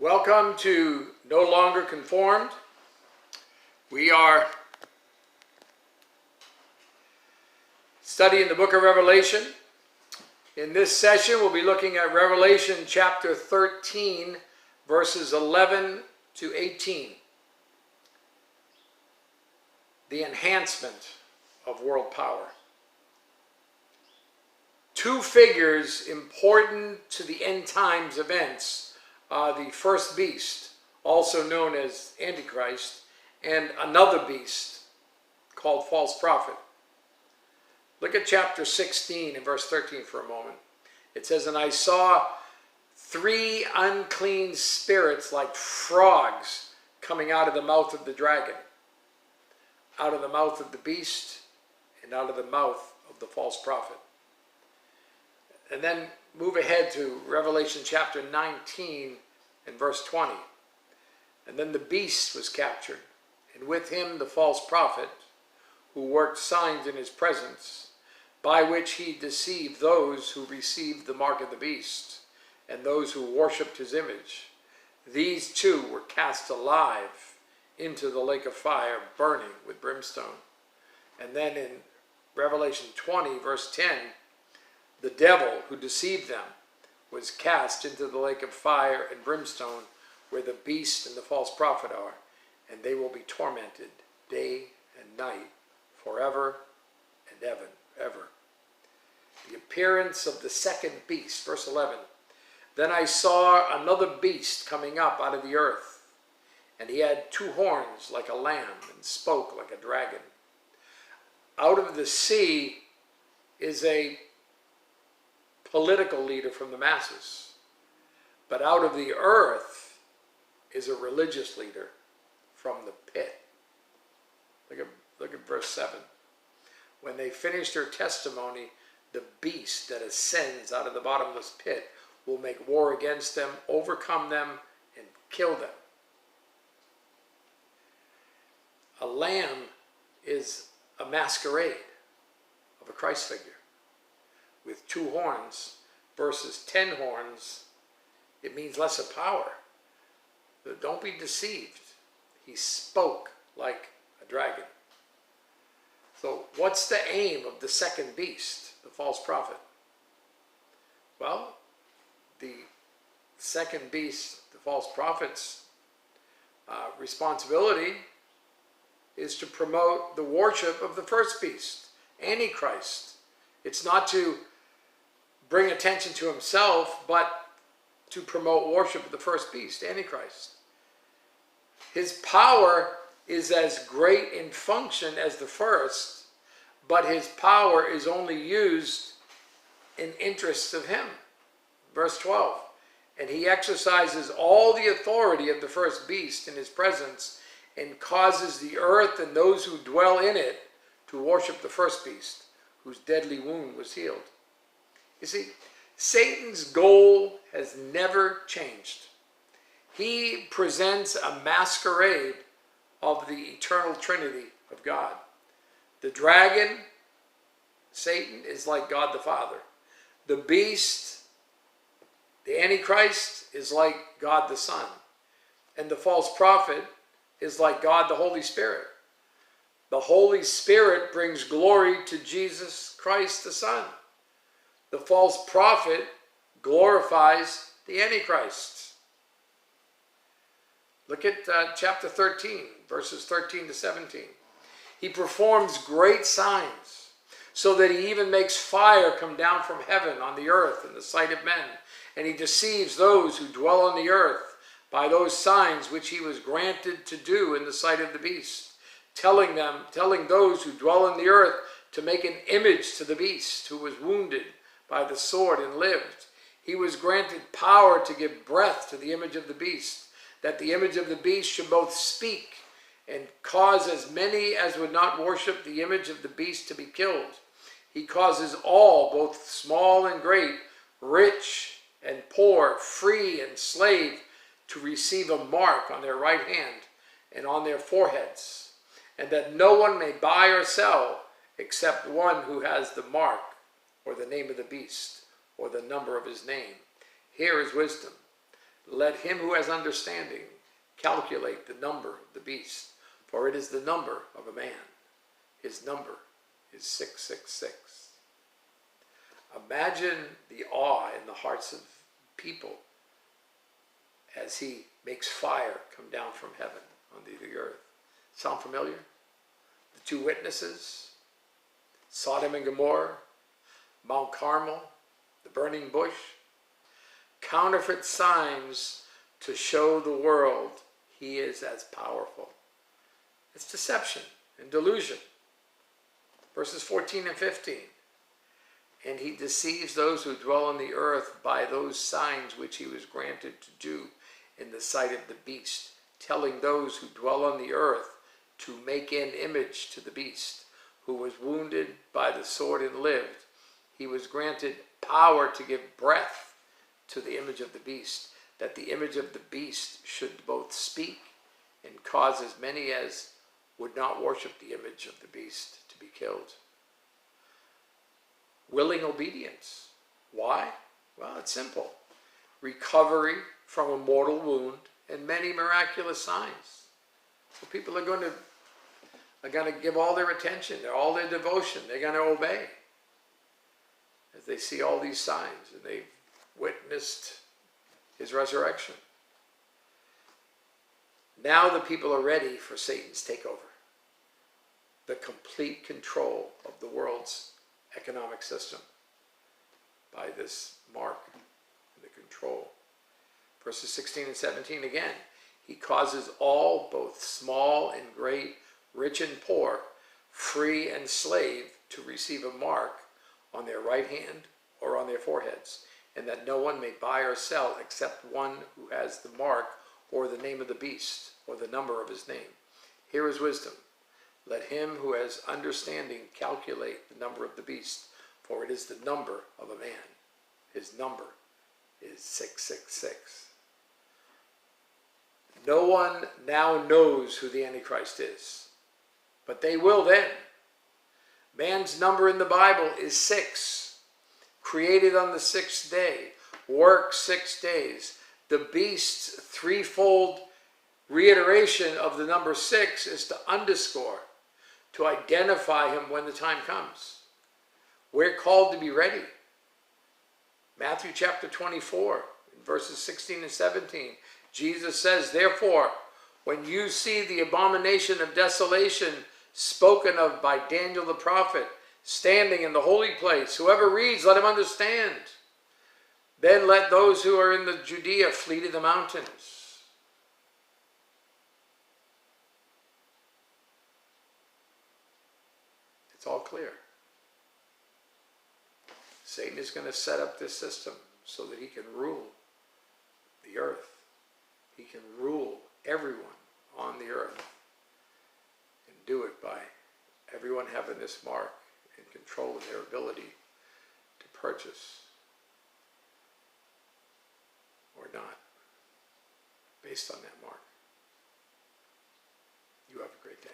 Welcome to No Longer Conformed. We are studying the book of Revelation. In this session, we'll be looking at Revelation chapter 13, verses 11 to 18. The enhancement of world power. Two figures important to the end times events are the first beast, also known as Antichrist, and another beast called false prophet. Look at chapter 16 and verse 13 for a moment. It says, "And I saw three unclean spirits like frogs coming out of the mouth of the dragon, out of the mouth of the beast, and out of the mouth of the false prophet." And then move ahead to Revelation chapter 19 and verse 20. "And then the beast was captured, and with him the false prophet, who worked signs in his presence, by which he deceived those who received the mark of the beast, and those who worshipped his image. These two were cast alive into the lake of fire, burning with brimstone." And then in Revelation 20, verse 10, "The devil who deceived them was cast into the lake of fire and brimstone, where the beast and the false prophet are, and they will be tormented day and night forever and ever." The appearance of the second beast, verse 11. "Then I saw another beast coming up out of the earth, and he had two horns like a lamb and spoke like a dragon." Out of the sea is a political leader from the masses, but out of the earth is a religious leader from the pit. Look at verse 7. "When they finish their testimony, the beast that ascends out of the bottomless pit will make war against them, overcome them, and kill them." A lamb is a masquerade of a Christ figure. With two horns versus 10 horns, it means lesser power. But don't be deceived. He spoke like a dragon. So what's the aim of the second beast, the false prophet? Well, the second beast, the false prophet's responsibility is to promote the worship of the first beast, Antichrist. It's not to bring attention to himself, but to promote worship of the first beast, Antichrist. His power is as great in function as the first, but his power is only used in interest of him. Verse 12, "And he exercises all the authority of the first beast in his presence, and causes the earth and those who dwell in it to worship the first beast, whose deadly wound was healed." You see, Satan's goal has never changed. He presents a masquerade of the eternal Trinity of God. The dragon, Satan, is like God the Father. The beast, the Antichrist, is like God the Son. And the false prophet is like God the Holy Spirit. The Holy Spirit brings glory to Jesus Christ the Son. The false prophet glorifies the Antichrist. Look at chapter 13, verses 13 to 17. "He performs great signs, so that he even makes fire come down from heaven on the earth in the sight of men. And he deceives those who dwell on the earth by those signs which he was granted to do in the sight of the beast, telling those who dwell on the earth to make an image to the beast, who was wounded by the sword and lived. He was granted power to give breath to the image of the beast, that the image of the beast should both speak and cause as many as would not worship the image of the beast to be killed. He causes all, both small and great, rich and poor, free and slave, to receive a mark on their right hand and on their foreheads, and that no one may buy or sell except one who has the mark or the name of the beast or the number of his name. Here is wisdom. Let him who has understanding calculate the number of the beast, for it is the number of a man. His number is 666. Imagine the awe in the hearts of people as he makes fire come down from heaven onto the earth. Sound familiar? The two witnesses, Sodom and Gomorrah, Mount Carmel, the burning bush, counterfeit signs to show the world he is as powerful. It's deception and delusion. Verses 14 and 15. And he deceives those who dwell on the earth by those signs which he was granted to do in the sight of the beast, telling those who dwell on the earth to make an image to the beast, who was wounded by the sword and lived. He was granted power to give breath to the image of the beast, that the image of the beast should both speak and cause as many as would not worship the image of the beast to be killed. Willing obedience. Why? Well, it's simple. Recovery from a mortal wound and many miraculous signs. So people are going to give all their attention, all their devotion. They're going to obey as they see all these signs and they've witnessed his resurrection. Now the people are ready for Satan's takeover. The complete control of the world's economic system by this mark and the control. Verses 16 and 17 again. He causes all, both small and great, rich and poor, free and slave, to receive a mark on their right hand or on their foreheads, and that no one may buy or sell except one who has the mark or the name of the beast or the number of his name. Here is wisdom. Let him who has understanding calculate the number of the beast, for it is the number of a man. His number is 666. No one now knows who the Antichrist is, but they will then. Man's number in the Bible is 6, created on the 6th day, worked 6 days. The beast's threefold reiteration of the number 6 is to underscore, to identify him when the time comes. We're called to be ready. Matthew chapter 24, verses 16 and 17. Jesus says, therefore, when you see the abomination of desolation spoken of by Daniel the prophet, standing in the holy place, whoever reads, let him understand. Then let those who are in the Judea flee to the mountains. It's all clear. Satan is going to set up this system so that he can rule the earth. He can rule everyone on the earth and do it by everyone having this mark and controlling their ability to purchase or not based on that mark. You have a great day.